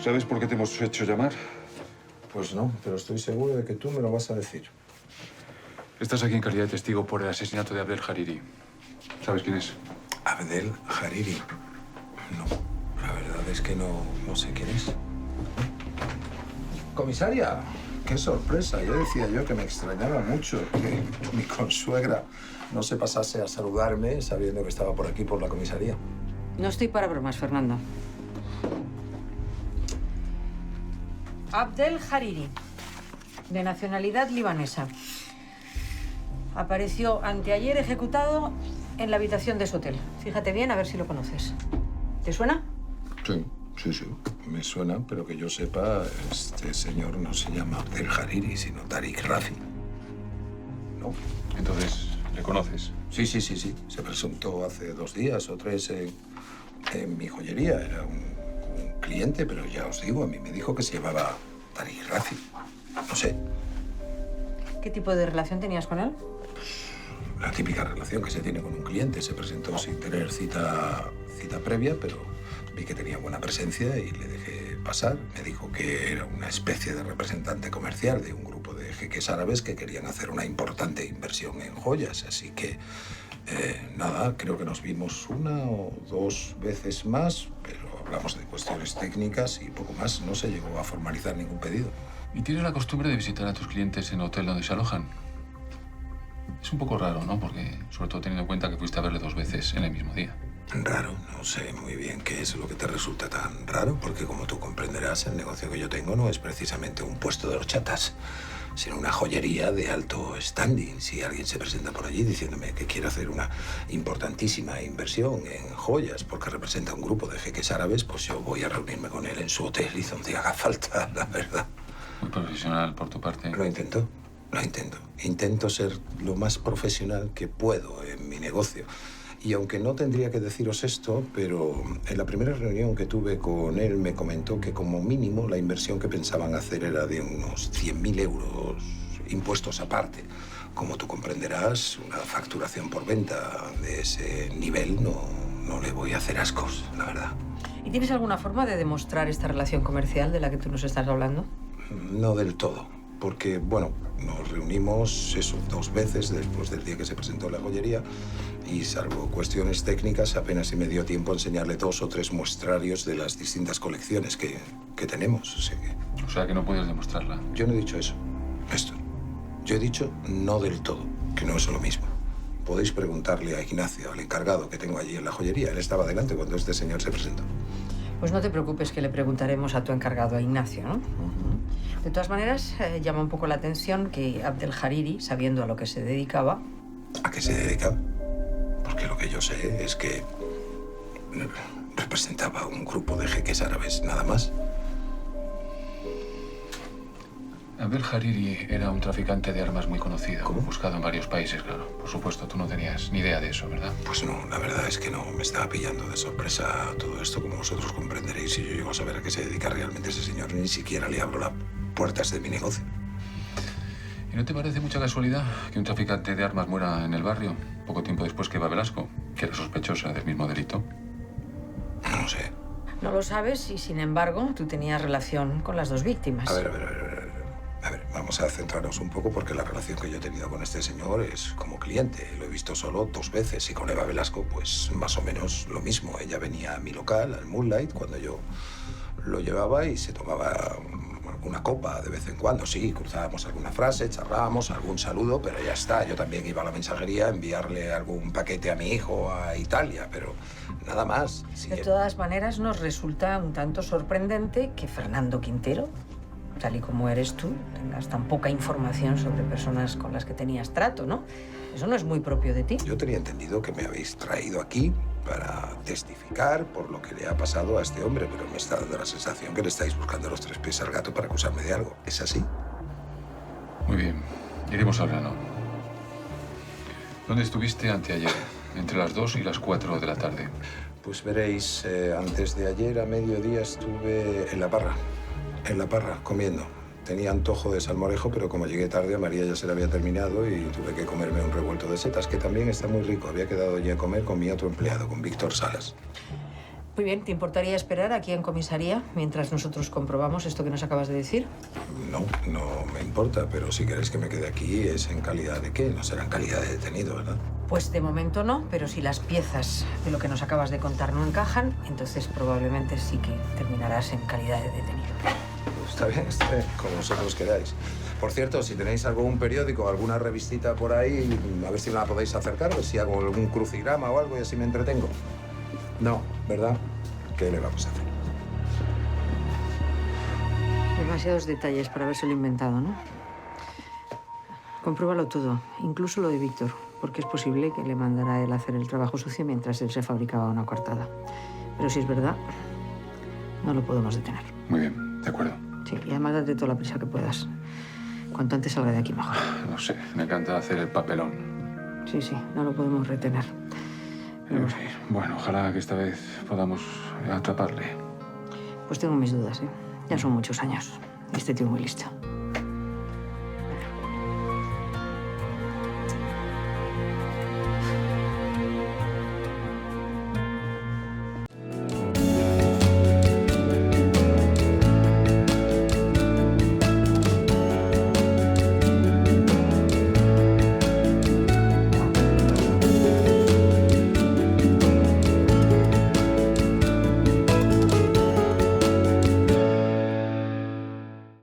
¿Sabes por qué te hemos hecho llamar? Pues no, pero estoy seguro de que tú me lo vas a decir. Estás aquí en calidad de testigo por el asesinato de Abdel Hariri. ¿Sabes quién es? Abdel Hariri. No, la verdad es que no sé quién es. Comisaria, qué sorpresa. Ya decía yo que me extrañaba mucho que mi consuegra no se pasase a saludarme sabiendo que estaba por aquí, por la comisaría. No estoy para bromas, Fernando. Abdel Hariri, de nacionalidad libanesa. Apareció anteayer ejecutado en la habitación de su hotel. Fíjate bien a ver si lo conoces. ¿Te suena? Sí. Me suena, pero que yo sepa, este señor no se llama Abdel Hariri, sino Tariq Rafi. ¿No? Entonces, ¿le conoces? Sí. Se presentó hace 2 días o 3 en mi joyería. Era un cliente, pero ya os digo, a mí me dijo que se llamaba Tariq Rafi. No sé. ¿Qué tipo de relación tenías con él? La típica relación que se tiene con un cliente. Se presentó sin tener cita previa, pero vi que tenía buena presencia y le dejé pasar. Me dijo que era una especie de representante comercial de un grupo de jeques árabes que querían hacer una importante inversión en joyas. Así que, nada, creo que nos vimos 1 o 2 veces más, pero hablamos de cuestiones técnicas y poco más. No se llegó a formalizar ningún pedido. ¿Y tienes la costumbre de visitar a tus clientes en el hotel donde se alojan? Es un poco raro, ¿no? Porque, sobre todo teniendo en cuenta que fuiste a verle 2 veces en el mismo día. Raro, no sé muy bien qué es lo que te resulta tan raro, porque como tú comprenderás, el negocio que yo tengo no es precisamente un puesto de horchatas, sino una joyería de alto standing. Si alguien se presenta por allí diciéndome que quiere hacer una importantísima inversión en joyas porque representa un grupo de jeques árabes, pues yo voy a reunirme con él en su hotel y donde haga falta, la verdad. Muy profesional por tu parte. Lo intento. Intento ser lo más profesional que puedo en mi negocio. Y aunque no tendría que deciros esto, pero en la primera reunión que tuve con él me comentó que como mínimo la inversión que pensaban hacer era de unos 100.000 euros, impuestos aparte. Como tú comprenderás, una facturación por venta de ese nivel no le voy a hacer ascos, la verdad. ¿Y tienes alguna forma de demostrar esta relación comercial de la que tú nos estás hablando? No del todo, porque, bueno, nos reunimos 2 veces después del día que se presentó en la joyería y, salvo cuestiones técnicas, apenas si me dio tiempo a enseñarle 2 o 3 muestrarios de las distintas colecciones que tenemos. O sea que no puedes demostrarla. Yo no he dicho eso, Néstor. Yo he dicho no del todo, que no es lo mismo. Podéis preguntarle a Ignacio, al encargado que tengo allí en la joyería. Él estaba delante cuando este señor se presentó. Pues no te preocupes, que le preguntaremos a tu encargado, a Ignacio, ¿no? De todas maneras, llama un poco la atención que Abdel Hariri, sabiendo a lo que se dedicaba... ¿A qué se dedicaba? Porque lo que yo sé es que representaba un grupo de jeques árabes, nada más. Abdel Hariri era un traficante de armas muy conocido. ¿Cómo? Buscado en varios países, claro. Por supuesto, tú no tenías ni idea de eso, ¿verdad? Pues no, la verdad es que no. Me estaba pillando de sorpresa todo esto, como vosotros comprenderéis. Si yo llego a saber a qué se dedica realmente ese señor, ni siquiera le abro las puertas de mi negocio. ¿Y no te parece mucha casualidad que un traficante de armas muera en el barrio poco tiempo después que Eva Velasco, que era sospechosa del mismo delito? No sé. No lo sabes y, sin embargo, tú tenías relación con las 2 víctimas. A ver, vamos a centrarnos un poco porque la relación que yo he tenido con este señor es como cliente. Lo he visto solo 2 veces y con Eva Velasco, pues más o menos lo mismo. Ella venía a mi local, al Moonlight, cuando yo lo llevaba y se tomaba alguna copa de vez en cuando. Sí, cruzábamos alguna frase, charlábamos, algún saludo, pero ya está. Yo también iba a la mensajería a enviarle algún paquete a mi hijo a Italia, pero nada más. Sí, de todas maneras, nos resulta un tanto sorprendente que Fernando Quintero, tal y como eres tú, tengas tan poca información sobre personas con las que tenías trato, ¿no? Eso no es muy propio de ti. Yo tenía entendido que me habéis traído aquí para testificar por lo que le ha pasado a este hombre, pero me está dando la sensación que le estáis buscando los 3 pies al gato para acusarme de algo. ¿Es así? Muy bien, iremos al grano. ¿Dónde estuviste anteayer? Entre las 2 y las 4 de la tarde. Pues veréis, antes de ayer a mediodía estuve en la parra, comiendo. Tenía antojo de salmorejo, pero como llegué tarde, a María ya se le había terminado y tuve que comerme un revuelto de setas, que también está muy rico. Había quedado ya a comer con mi otro empleado, con Víctor Salas. Muy bien, ¿te importaría esperar aquí en comisaría mientras nosotros comprobamos esto que nos acabas de decir? No, no me importa, pero si queréis que me quede aquí, ¿es en calidad de qué? No será en calidad de detenido, ¿verdad? Pues de momento no, pero si las piezas de lo que nos acabas de contar no encajan, entonces probablemente sí que terminarás en calidad de detenido. Está bien, como vosotros queráis. Por cierto, si tenéis algún periódico, alguna revistita por ahí, a ver si me la podéis acercar, a ver si hago algún crucigrama o algo y así me entretengo. No, ¿verdad? ¿Qué le vamos a hacer? Demasiados detalles para habérselo inventado, ¿no? Compruébalo todo, incluso lo de Víctor, porque es posible que le mandara a él a hacer el trabajo sucio mientras él se fabricaba una coartada. Pero si es verdad, no lo podemos detener. Muy bien, de acuerdo. Sí, y además date toda la prisa que puedas. Cuanto antes salga de aquí, mejor. No sé, me encanta hacer el papelón. Sí, sí, no lo podemos retener. Pero Sí, bueno, ojalá que esta vez podamos atraparle. pues tengo mis dudas, ¿eh? Ya son muchos años. Y este tío muy listo.